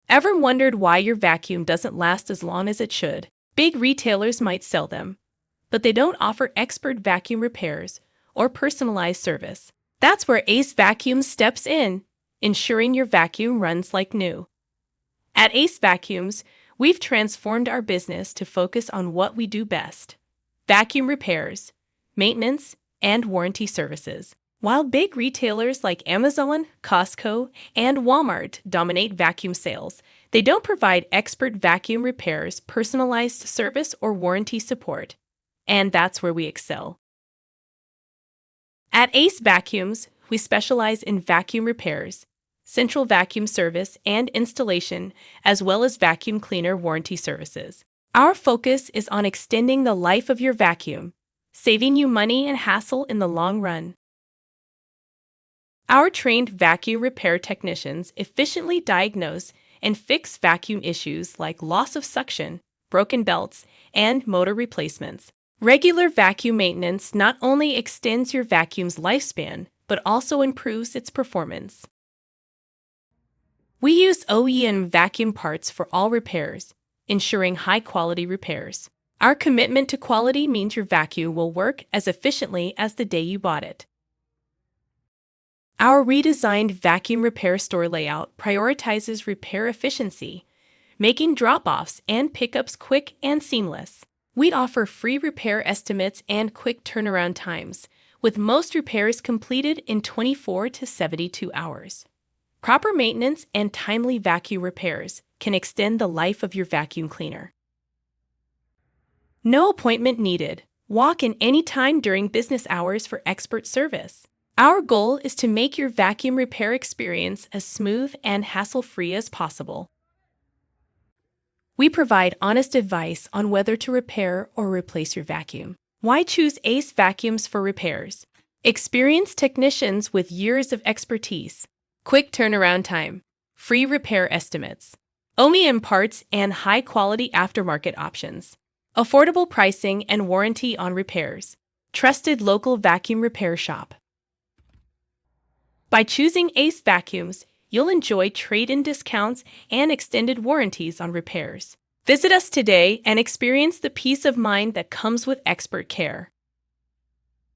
Ever wondered why your vacuum doesn't last as long as it should? Big retailers might sell them, but they don't offer expert vacuum repairs or personalized service. That's where AceVacuums steps in, ensuring your vacuum runs like new. At AceVacuums, we've transformed our business to focus on what we do best: vacuum repairs, maintenance, and warranty services. While big retailers like Amazon, Costco, and Walmart dominate vacuum sales, they don't provide expert vacuum repairs, personalized service, or warranty support. And that's where we excel. At AceVacuums, we specialize in vacuum repairs, central vacuum service and installation, as well as vacuum cleaner warranty services. Our focus is on extending the life of your vacuum, saving you money and hassle in the long run. Our trained vacuum repair technicians efficiently diagnose and fix vacuum issues like loss of suction, broken belts, and motor replacements. Regular vacuum maintenance not only extends your vacuum's lifespan, but also improves its performance. We use OEM vacuum parts for all repairs, ensuring high-quality repairs. Our commitment to quality means your vacuum will work as efficiently as the day you bought it. Our redesigned vacuum repair store layout prioritizes repair efficiency, making drop-offs and pickups quick and seamless. We offer free repair estimates and quick turnaround times, with most repairs completed in 24 to 72 hours. Proper maintenance and timely vacuum repairs can extend the life of your vacuum cleaner. No appointment needed. Walk in any time during business hours for expert service. Our goal is to make your vacuum repair experience as smooth and hassle-free as possible. We provide honest advice on whether to repair or replace your vacuum. Why choose AceVacuums for repairs? Experienced technicians with years of expertise, quick turnaround time, free repair estimates, OEM parts and high-quality aftermarket options, affordable pricing and warranty on repairs, trusted local vacuum repair shop. By choosing AceVacuums, you'll enjoy trade-in discounts and extended warranties on repairs. Visit us today and experience the peace of mind that comes with expert care.